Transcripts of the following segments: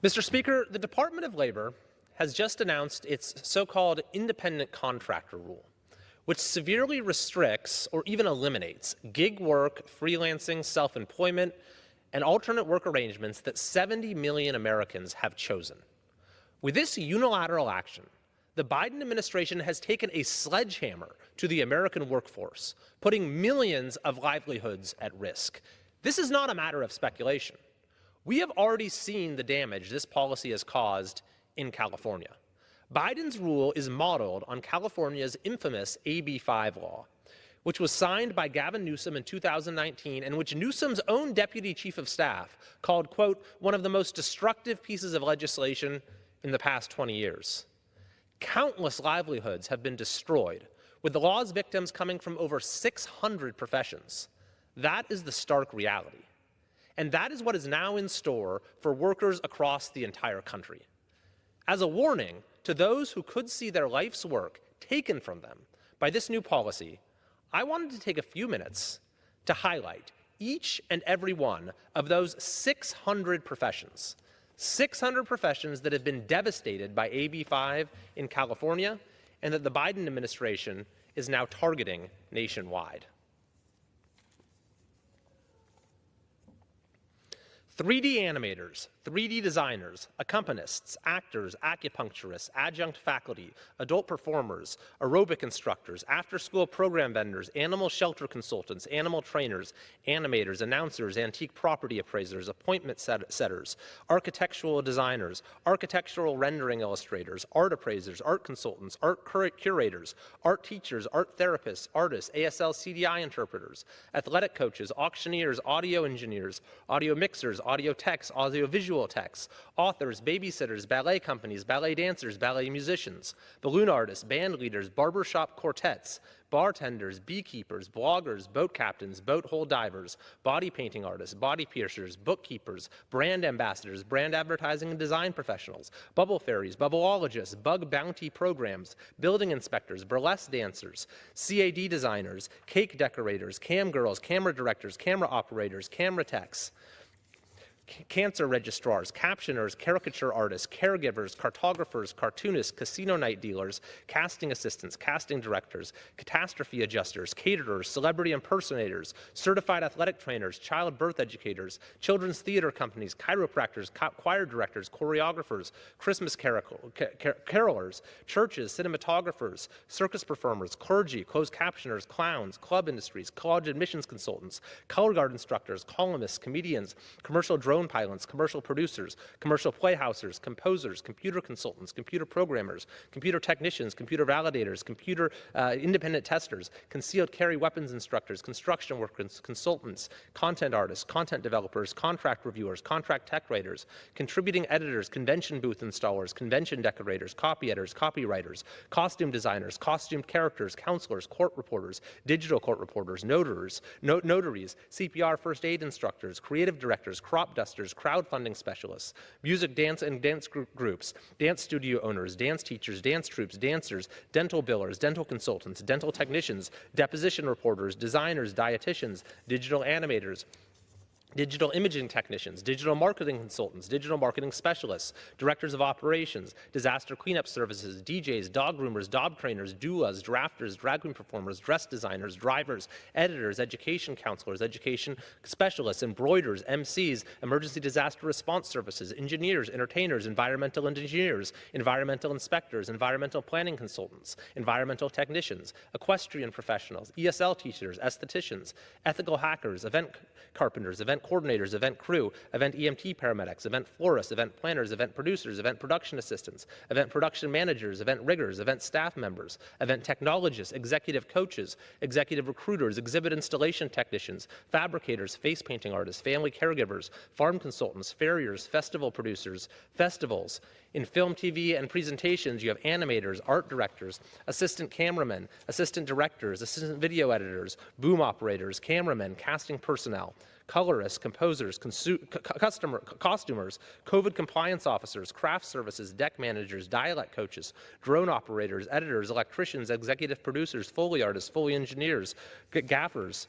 Mr. Speaker, the Department of Labor has just announced its so-called independent contractor rule, which severely restricts or even eliminates gig work, freelancing, self-employment, and alternate work arrangements that 70 million Americans have chosen. With this unilateral action, the Biden administration has taken a sledgehammer to the American workforce, putting millions of livelihoods at risk. This is not a matter of speculation. We have already seen the damage this policy has caused in California. Biden's rule is modeled on California's infamous AB 5 law, which was signed by Gavin Newsom in 2019 and which Newsom's own deputy chief of staff called, quote, one of the most destructive pieces of legislation in the past 20 years. Countless livelihoods have been destroyed, with the law's victims coming from over 600 professions. That is the stark reality. And that is what is now in store for workers across the entire country. As a warning to those who could see their life's work taken from them by this new policy, I wanted to take a few minutes to highlight each and every one of those 600 professions that have been devastated by AB 5 in California and that the Biden administration is now targeting nationwide. 3D animators, 3D designers, accompanists, actors, acupuncturists, adjunct faculty, adult performers, aerobic instructors, after-school program vendors, animal shelter consultants, animal trainers, animators, announcers, antique property appraisers, appointment setters, architectural designers, architectural rendering illustrators, art appraisers, art consultants, art curators, art teachers, art therapists, artists, ASL CDI interpreters, athletic coaches, auctioneers, audio engineers, audio mixers, audio techs, audio visual techs, authors, babysitters, ballet companies, ballet dancers, ballet musicians, balloon artists, band leaders, barbershop quartets, bartenders, beekeepers, bloggers, boat captains, boat hole divers, body painting artists, body piercers, bookkeepers, brand ambassadors, brand advertising and design professionals, bubble fairies, bubbleologists, bug bounty programs, building inspectors, burlesque dancers, CAD designers, cake decorators, cam girls, camera directors, camera operators, camera techs, cancer registrars, captioners, caricature artists, caregivers, cartographers, cartoonists, casino night dealers, casting assistants, casting directors, catastrophe adjusters, caterers, celebrity impersonators, certified athletic trainers, child birth educators, children's theater companies, chiropractors, choir directors, choreographers, Christmas carolers, churches, cinematographers, circus performers, clergy, closed captioners, clowns, club industries, college admissions consultants, color guard instructors, columnists, comedians, commercial drone pilots, commercial producers, commercial playhousers, composers, computer consultants, computer programmers, computer technicians, computer validators, computer independent testers, concealed carry weapons instructors, construction workers, consultants, content artists, content developers, contract reviewers, contract tech writers, contributing editors, convention booth installers, convention decorators, copy editors, copywriters, costume designers, costumed characters, counselors, court reporters, digital court reporters, notaries, CPR first aid instructors, creative directors, crop dusters, crowdfunding specialists, music, dance, and dance groups, dance studio owners, dance teachers, dance troupes, dancers, dental billers, dental consultants, dental technicians, deposition reporters, designers, dietitians, digital animators, digital imaging technicians, digital marketing consultants, digital marketing specialists, directors of operations, disaster cleanup services, DJs, dog groomers, dog trainers, doulas, drafters, drag queen performers, dress designers, drivers, editors, education counselors, education specialists, embroiders, MCs, emergency disaster response services, engineers, entertainers, environmental engineers, environmental inspectors, environmental planning consultants, environmental technicians, equestrian professionals, ESL teachers, estheticians, ethical hackers, event carpenters, event coordinators, event crew, event EMT paramedics, event florists, event planners, event producers, event production assistants, event production managers, event riggers, event staff members, event technologists, executive coaches, executive recruiters, exhibit installation technicians, fabricators, face painting artists, family caregivers, farm consultants, farriers, festival producers, festivals. In film, TV, and presentations, you have animators, art directors, assistant cameramen, assistant directors, assistant video editors, boom operators, cameramen, casting personnel, colorists, composers, costumers, COVID compliance officers, craft services, deck managers, dialect coaches, drone operators, editors, electricians, executive producers, Foley artists, Foley engineers, gaffers,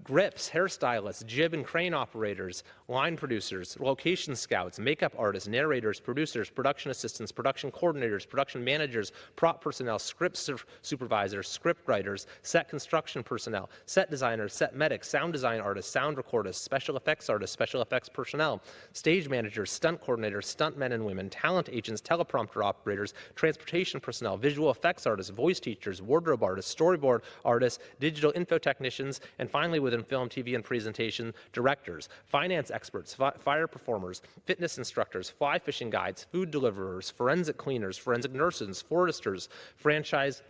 grips, hairstylists, jib and crane operators, line producers, location scouts, makeup artists, narrators, producers, production assistants, production coordinators, production managers, prop personnel, script supervisors, script writers, set construction personnel, set designers, set medics, sound design artists, sound recordists, special effects artists, special effects personnel, stage managers, stunt coordinators, stunt men and women, talent agents, teleprompter operators, transportation personnel, visual effects artists, voice teachers, wardrobe artists, storyboard artists, digital info technicians, and finally within film, TV, and presentation, directors, finance experts, fire performers, fitness instructors, fly fishing guides, food deliverers, forensic cleaners, forensic nurses, foresters, franchise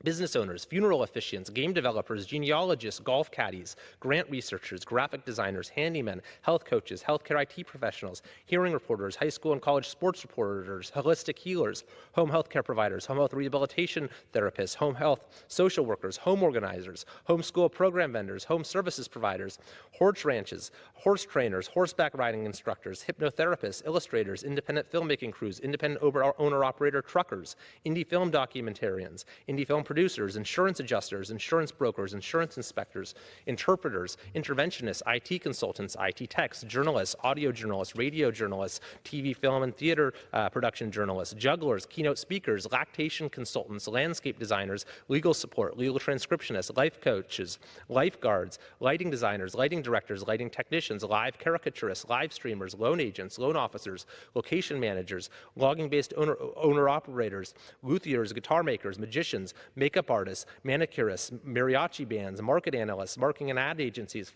business owners, funeral officiants, game developers, genealogists, golf caddies, grant researchers, graphic designers, handymen, health coaches, healthcare IT professionals, hearing reporters, high school and college sports reporters, holistic healers, home health care providers, home health rehabilitation therapists, home health social workers, home organizers, homeschool program vendors, home services providers, horse ranches, horse trainers, horseback riding instructors, hypnotherapists, illustrators, independent filmmaking crews, independent owner-operator truckers, indie film documentarians, indie film producers, insurance adjusters, insurance brokers, insurance inspectors, interpreters, interventionists, IT consultants, IT techs, journalists, audio journalists, radio journalists, TV, film, and theater production journalists, jugglers, keynote speakers, lactation consultants, landscape designers, legal support, legal transcriptionists, life coaches, lifeguards, lighting designers, lighting directors, lighting technicians, live caricaturists, live streamers, loan agents, loan officers, location managers, logging-based owner-operators, luthiers, guitar makers, magicians, makeup artists, manicurists, mariachi bands, market analysts, marketing and ad agencies,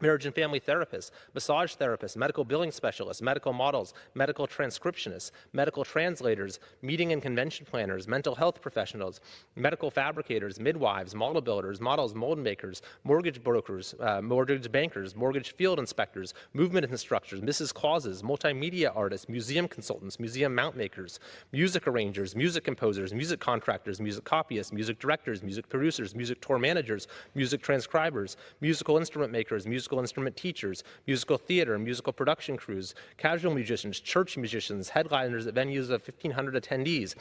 marriage and family therapists, massage therapists, medical billing specialists, medical models, medical transcriptionists, medical translators, meeting and convention planners, mental health professionals, medical fabricators, midwives, model builders, models, mold makers, mortgage brokers, mortgage bankers, mortgage field inspectors, movement instructors, Mrs. Clauses, multimedia artists, museum consultants, museum mount makers, music arrangers, music composers, music contractors, music copyists, music directors, music producers, music tour managers, music transcribers, musical instrument makers, musical instrument teachers, musical theater, musical production crews, casual musicians, church musicians, headliners at venues of 1,500 attendees,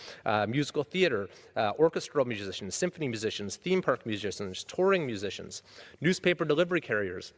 musical theater, orchestral musicians, symphony musicians, theme park musicians, touring musicians, newspaper delivery carriers,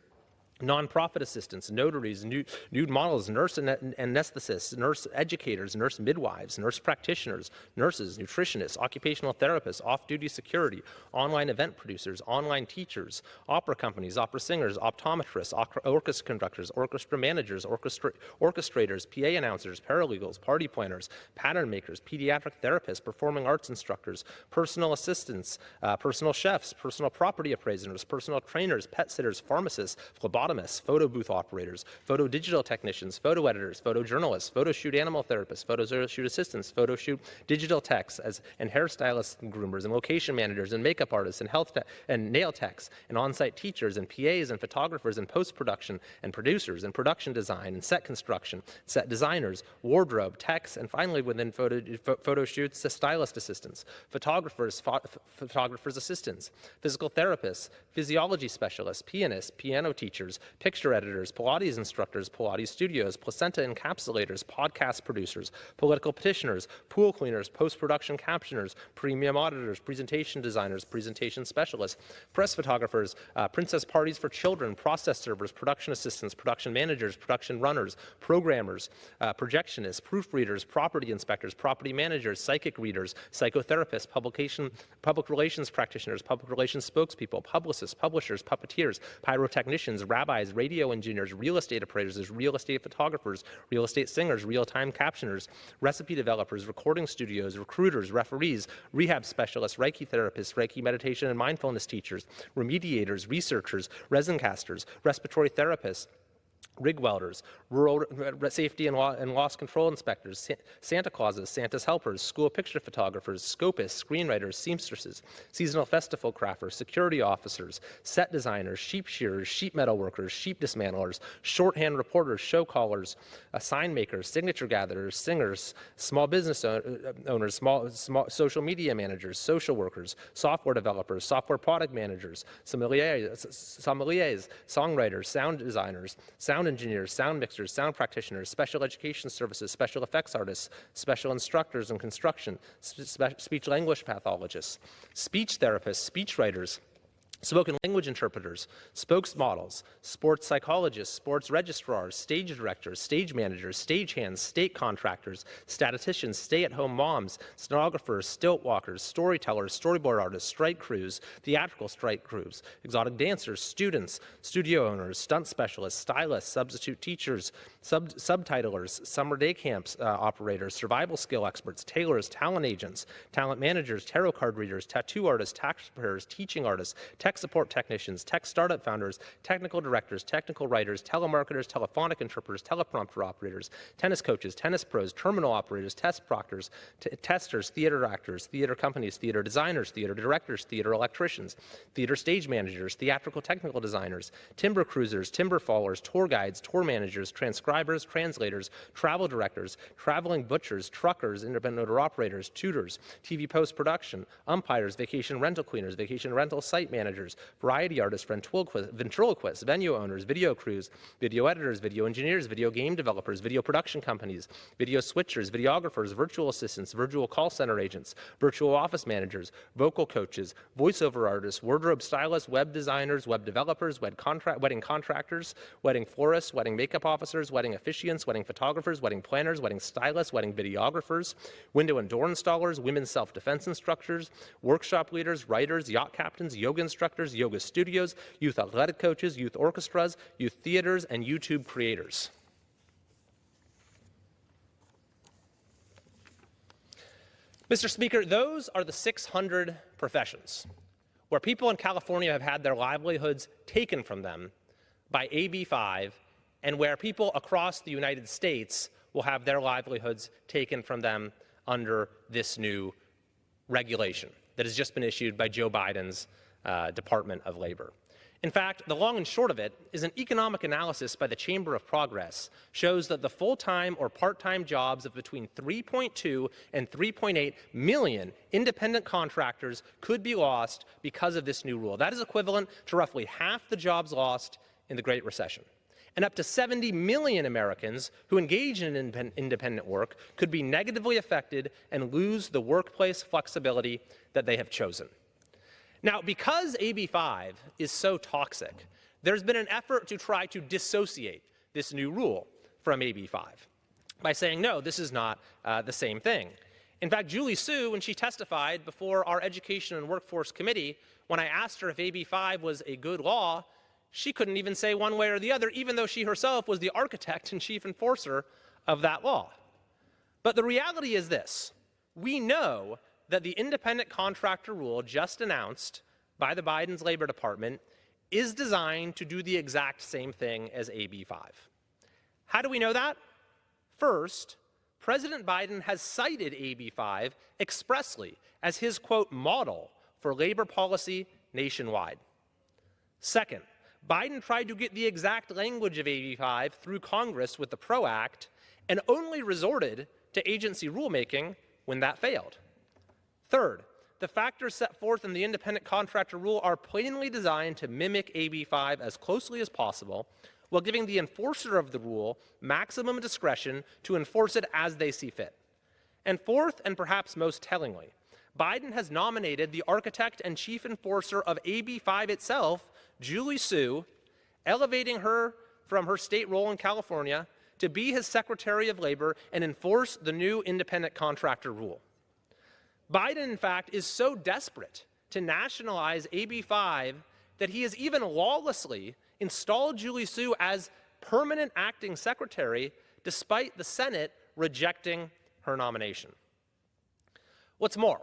nonprofit assistants, notaries, nude models, nurse anesthetists, nurse educators, nurse midwives, nurse practitioners, nurses, nutritionists, occupational therapists, off-duty security, online event producers, online teachers, opera companies, opera singers, optometrists, orchestra conductors, orchestra managers, orchestrators, PA announcers, paralegals, party planners, pattern makers, pediatric therapists, performing arts instructors, personal assistants, personal chefs, personal property appraisers, personal trainers, pet sitters, pharmacists, phlebotomists, photo booth operators, photo digital technicians, photo editors, photojournalists, photo shoot animal therapists, photo shoot assistants, photo shoot digital techs, and hairstylists and groomers, and location managers, and makeup artists, and and nail techs, and on-site teachers, and PAs, and photographers, and post-production, and producers, and production design, and set construction, set designers, wardrobe, techs, and finally within photo shoots, stylist assistants, photographers, photographers assistants, physical therapists, physiology specialists, pianists, piano teachers, picture editors, Pilates instructors, Pilates studios, placenta encapsulators, podcast producers, political petitioners, pool cleaners, post-production captioners, premium auditors, presentation designers, presentation specialists, press photographers, princess parties for children, process servers, production assistants, production managers, production runners, programmers, projectionists, proofreaders, property inspectors, property managers, psychic readers, psychotherapists, public relations practitioners, public relations spokespeople, publicists, publishers, puppeteers, pyrotechnicians, rabbis, radio engineers, real estate appraisers, real estate photographers, real estate singers, real-time captioners, recipe developers, recording studios, recruiters, referees, rehab specialists, Reiki therapists, Reiki meditation and mindfulness teachers, remediators, researchers, resin casters, respiratory therapists, rig welders, rural safety and loss control inspectors, Santa Clauses, Santa's helpers, school picture photographers, scopists, screenwriters, seamstresses, seasonal festival crafters, security officers, set designers, sheep shearers, sheep metal workers, sheep dismantlers, shorthand reporters, show callers, sign makers, signature gatherers, singers, small business owners, small social media managers, social workers, software developers, software product managers, sommeliers, songwriters, sound designers, sound engineers, sound mixers, sound practitioners, special education services, special effects artists, special instructors in construction, speech language pathologists, speech therapists, speech writers, spoken language interpreters, spokesmodels, sports psychologists, sports registrars, stage directors, stage managers, stagehands, state contractors, statisticians, stay-at-home moms, stenographers, stilt walkers, storytellers, storyboard artists, strike crews, theatrical strike crews, exotic dancers, students, studio owners, stunt specialists, stylists, substitute teachers, subtitlers, summer day camps operators, survival skill experts, tailors, talent agents, talent managers, tarot card readers, tattoo artists, tax preparers, teaching artists, tech support technicians, tech startup founders, technical directors, technical writers, telemarketers, telephonic interpreters, teleprompter operators, tennis coaches, tennis pros, terminal operators, test proctors, testers, theater actors, theater companies, theater designers, theater directors, theater electricians, theater stage managers, theatrical technical designers, timber cruisers, timber fallers, tour guides, tour managers, transcribers, translators, travel directors, traveling butchers, truckers, independent owner operators, tutors, TV post-production, umpires, vacation rental cleaners, vacation rental site managers, variety artists, ventriloquists, venue owners, video crews, video editors, video engineers, video game developers, video production companies, video switchers, videographers, virtual assistants, virtual call center agents, virtual office managers, vocal coaches, voiceover artists, wardrobe stylists, web designers, web developers, wedding contractors, wedding florists, wedding makeup officers, wedding officiants, wedding photographers, wedding planners, wedding stylists, wedding videographers, window and door installers, women's self-defense instructors, workshop leaders, writers, yacht captains, yoga instructors, yoga studios, youth athletic coaches, youth orchestras, youth theaters, and YouTube creators. Mr. Speaker, those are the 600 professions where people in California have had their livelihoods taken from them by AB 5, and where people across the United States will have their livelihoods taken from them under this new regulation that has just been issued by Joe Biden's Department of Labor. In fact, the long and short of it is an economic analysis by the Chamber of Progress shows that the full-time or part-time jobs of between 3.2 and 3.8 million independent contractors could be lost because of this new rule. That is equivalent to roughly half the jobs lost in the Great Recession. And up to 70 million Americans who engage in independent work could be negatively affected and lose the workplace flexibility that they have chosen. Now, because AB 5 is so toxic, there's been an effort to try to dissociate this new rule from AB 5 by saying, no, this is not the same thing. In fact, Julie Su, when she testified before our Education and Workforce Committee, when I asked her if AB 5 was a good law, she couldn't even say one way or the other, even though she herself was the architect and chief enforcer of that law. But the reality is this. We know that the independent contractor rule just announced by the Biden's Labor Department is designed to do the exact same thing as AB 5. How do we know that? First, President Biden has cited AB 5 expressly as his, quote, model for labor policy nationwide. Second, Biden tried to get the exact language of AB 5 through Congress with the PRO Act and only resorted to agency rulemaking when that failed. Third, the factors set forth in the independent contractor rule are plainly designed to mimic AB 5 as closely as possible, while giving the enforcer of the rule maximum discretion to enforce it as they see fit. And fourth, and perhaps most tellingly, Biden has nominated the architect and chief enforcer of AB 5 itself, Julie Su, elevating her from her state role in California to be his Secretary of Labor and enforce the new independent contractor rule. Biden, in fact, is so desperate to nationalize AB 5 that he has even lawlessly installed Julie Su as permanent acting secretary, despite the Senate rejecting her nomination. What's more,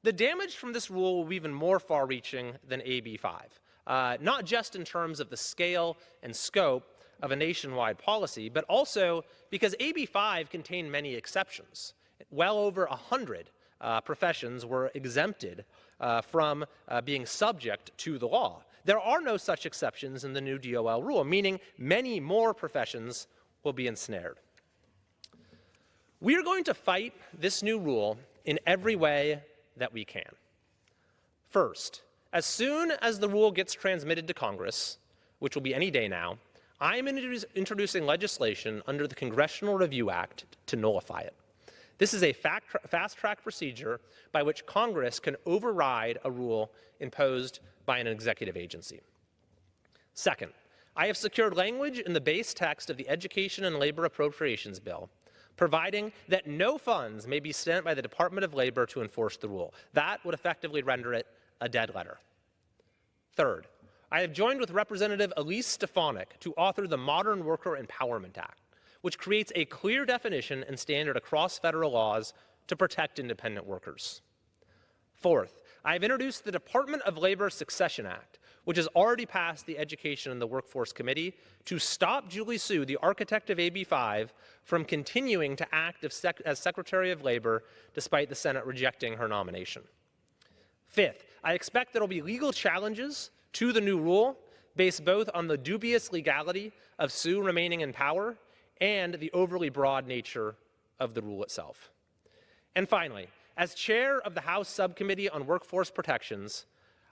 the damage from this rule will be even more far-reaching than AB 5, not just in terms of the scale and scope of a nationwide policy, but also because AB 5 contained many exceptions. Well over 100 professions were exempted from being subject to the law. There are no such exceptions in the new DOL rule, meaning many more professions will be ensnared. We are going to fight this new rule in every way that we can. First, as soon as the rule gets transmitted to Congress, which will be any day now, I am introducing legislation under the Congressional Review Act to nullify it. This is a fast-track procedure by which Congress can override a rule imposed by an executive agency. Second, I have secured language in the base text of the Education and Labor Appropriations Bill, providing that no funds may be spent by the Department of Labor to enforce the rule. That would effectively render it a dead letter. Third, I have joined with Representative Elise Stefanik to author the Modern Worker Empowerment Act, which creates a clear definition and standard across federal laws to protect independent workers. Fourth, I have introduced the Department of Labor Succession Act, which has already passed the Education and the Workforce Committee, to stop Julie Su, the architect of AB 5, from continuing to act as Secretary of Labor despite the Senate rejecting her nomination. Fifth, I expect there will be legal challenges to the new rule based both on the dubious legality of Su remaining in power and the overly broad nature of the rule itself. And finally, as chair of the House Subcommittee on Workforce Protections,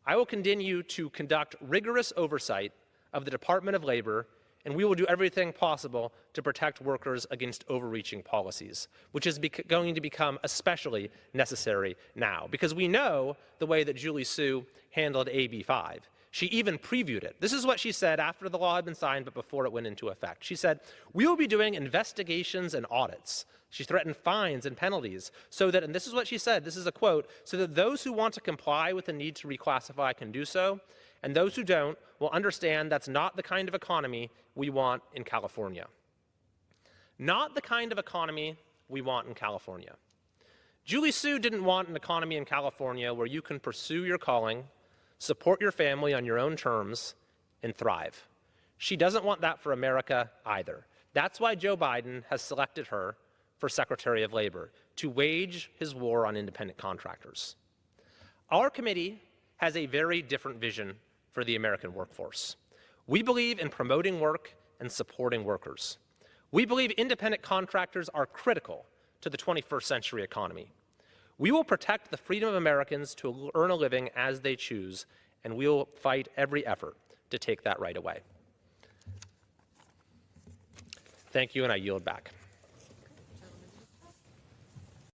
I will continue to conduct rigorous oversight of the Department of Labor, and we will do everything possible to protect workers against overreaching policies, which is going to become especially necessary now, because we know the way that Julie Su handled AB 5. She even previewed it. This is what she said after the law had been signed, but before it went into effect. She said, "We will be doing investigations and audits." She threatened fines and penalties so that, and this is what she said, this is a quote, "so that those who want to comply with the need to reclassify can do so, and those who don't will understand that's not the kind of economy we want in California." Not the kind of economy we want in California. Julie Su didn't want an economy in California where you can pursue your calling, support your family on your own terms, and thrive. She doesn't want that for America either. That's why Joe Biden has selected her for Secretary of Labor, to wage his war on independent contractors. Our committee has a very different vision for the American workforce. We believe in promoting work and supporting workers. We believe independent contractors are critical to the 21st century economy. We will protect the freedom of Americans to earn a living as they choose, and we will fight every effort to take that right away. Thank you, and I yield back.